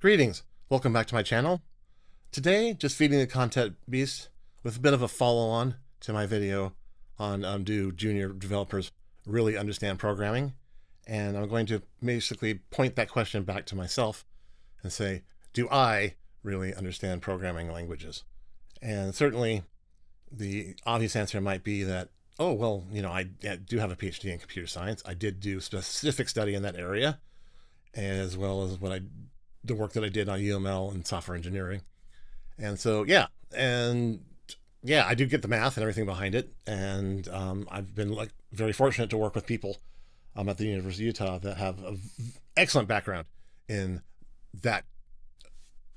Greetings, welcome back to my channel. Today, just feeding the content beast with a bit of a follow-on to my video on do junior developers really understand programming? And I'm going to basically point that question back to myself and say, do I really understand programming languages? And certainly the obvious answer might be that, oh, well, I do have a PhD in computer science. I did do specific study in that area, as well as the work that I did on UML and software engineering. And so, I do get the math and everything behind it. And I've been very fortunate to work with people at the University of Utah that have an excellent background in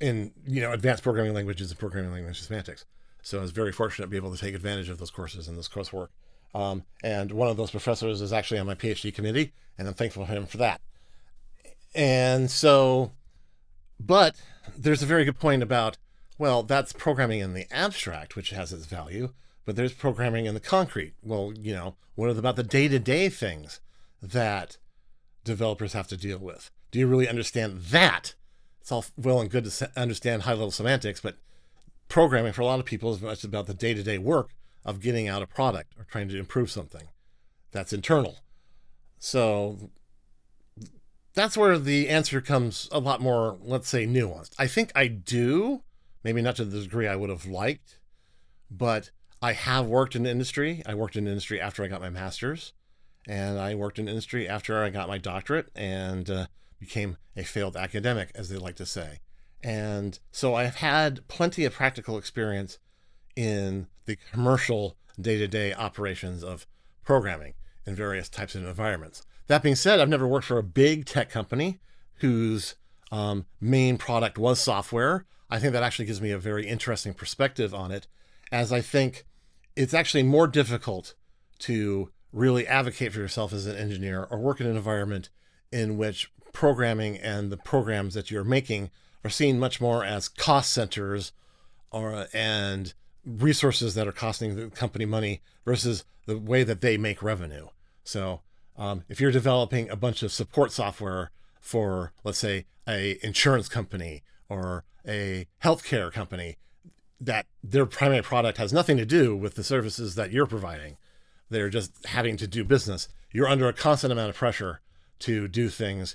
advanced programming languages and programming language semantics. So I was very fortunate to be able to take advantage of those courses and this coursework. And one of those professors is actually on my PhD committee, and I'm thankful to him for that. And so, but there's a very good point about, well, that's programming in the abstract, which has its value, but there's programming in the concrete. Well, what about the day-to-day things that developers have to deal with? Do you really understand that? It's all well and good to understand high-level semantics, but programming for a lot of people is much about the day-to-day work of getting out a product or trying to improve something that's internal. So that's where the answer comes a lot more, let's say, nuanced. I think I do, maybe not to the degree I would have liked, but I have worked in industry. I worked in industry after I got my master's, and I worked in industry after I got my doctorate and became a failed academic, as they like to say. And so I've had plenty of practical experience in the commercial day-to-day operations of programming in various types of environments. That being said, I've never worked for a big tech company whose main product was software. I think that actually gives me a very interesting perspective on it, as I think it's actually more difficult to really advocate for yourself as an engineer or work in an environment in which programming and the programs that you're making are seen much more as cost centers and resources that are costing the company money versus the way that they make revenue. So if you're developing a bunch of support software for, let's say, a insurance company or a healthcare company, that their primary product has nothing to do with the services that you're providing. They're just having to do business. You're under a constant amount of pressure to do things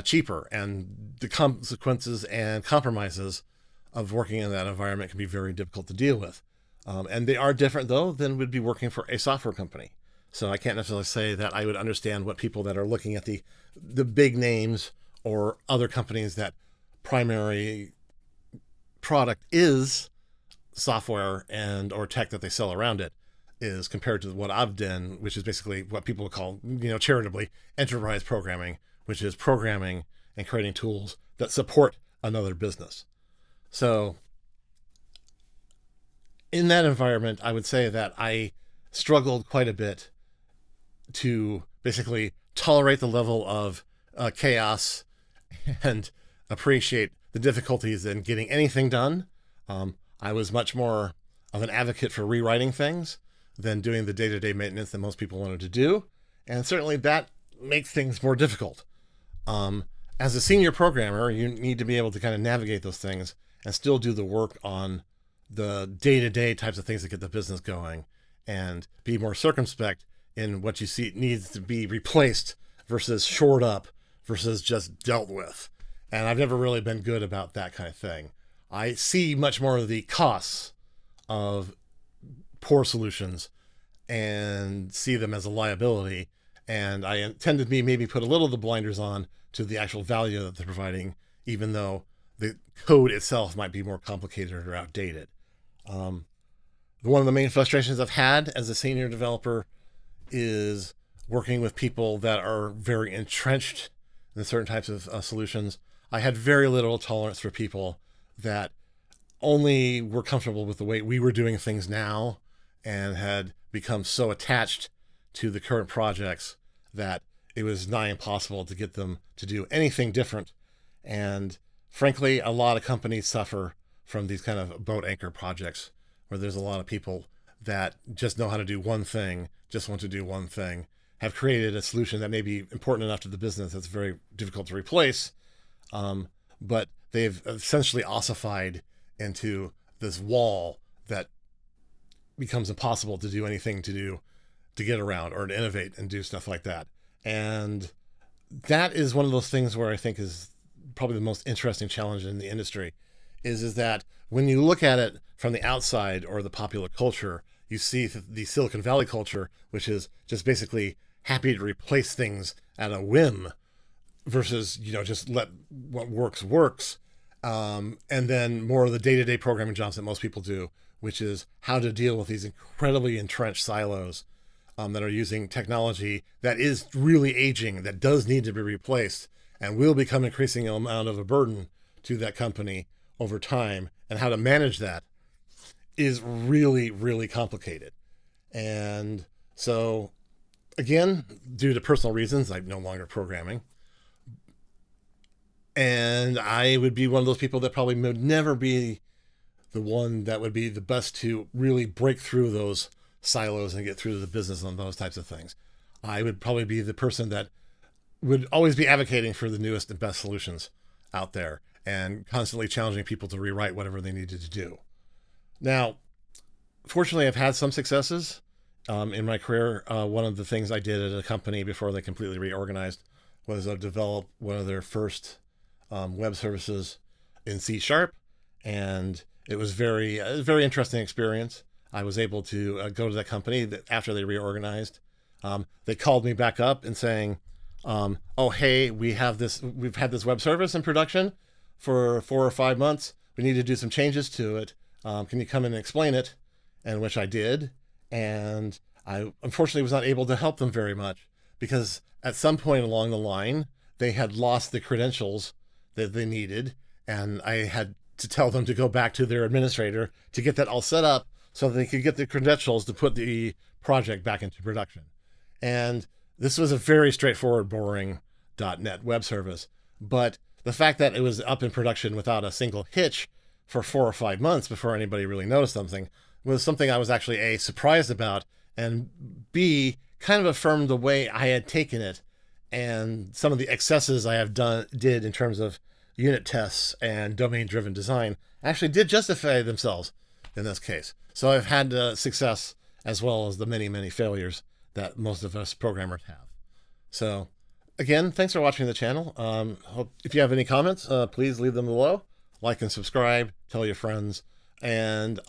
cheaper, and the consequences and compromises of working in that environment can be very difficult to deal with. And they are different, though, than would be working for a software company. So I can't necessarily say that I would understand what people that are looking at the big names or other companies that primary product is software and or tech that they sell around it is compared to what I've done, which is basically what people call, charitably, enterprise programming, which is programming and creating tools that support another business. So in that environment, I would say that I struggled quite a bit to basically tolerate the level of chaos and appreciate the difficulties in getting anything done. I was much more of an advocate for rewriting things than doing the day-to-day maintenance that most people wanted to do. And certainly that makes things more difficult. As a senior programmer, you need to be able to kind of navigate those things and still do the work on the day-to-day types of things that get the business going and be more circumspect in what you see needs to be replaced versus shored up versus just dealt with. And I've never really been good about that kind of thing. I see much more of the costs of poor solutions and see them as a liability. And I tend to maybe put a little of the blinders on to the actual value that they're providing, even though the code itself might be more complicated or outdated. One of the main frustrations I've had as a senior developer is working with people that are very entrenched in certain types of solutions. I had very little tolerance for people that only were comfortable with the way we were doing things now and had become so attached to the current projects that it was nigh impossible to get them to do anything different. And frankly, a lot of companies suffer from these kind of boat anchor projects where there's a lot of people that just know how to do one thing, just want to do one thing, have created a solution that may be important enough to the business that's very difficult to replace, but they've essentially ossified into this wall that becomes impossible to do anything to get around or to innovate and do stuff like that. And that is one of those things where I think is probably the most interesting challenge in the industry is that when you look at it from the outside or the popular culture, you see the Silicon Valley culture, which is just basically happy to replace things at a whim versus, just let what works. And then more of the day-to-day programming jobs that most people do, which is how to deal with these incredibly entrenched silos that are using technology that is really aging, that does need to be replaced, and will become an increasing amount of a burden to that company over time. And how to manage that is really, really complicated. And so, again, due to personal reasons, I'm no longer programming. And I would be one of those people that probably would never be the one that would be the best to really break through those silos and get through the business on those types of things. I would probably be the person that would always be advocating for the newest and best solutions out there and constantly challenging people to rewrite whatever they needed to do. Now, fortunately, I've had some successes in my career. One of the things I did at a company before they completely reorganized was develop one of their first web services in C#, and it was a very interesting experience. I was able to go to that company after they reorganized. They called me back up and saying, "Oh, hey, we've had this web service in production for 4 or 5 months. We need to do some changes to it. Can you come in and explain it?" And which I did. And I unfortunately was not able to help them very much because at some point along the line, they had lost the credentials that they needed. And I had to tell them to go back to their administrator to get that all set up so that they could get the credentials to put the project back into production. And this was a very straightforward, boring .NET web service. But the fact that it was up in production without a single hitch for 4 or 5 months before anybody really noticed something was something I was actually A, surprised about, and B, kind of affirmed the way I had taken it and some of the excesses I did in terms of unit tests and domain-driven design actually did justify themselves in this case. So I've had success as well as the many, many failures that most of us programmers have. So again, thanks for watching the channel. If you have any comments, please leave them below. Like and subscribe, tell your friends, and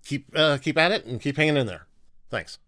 keep at it and keep hanging in there. Thanks.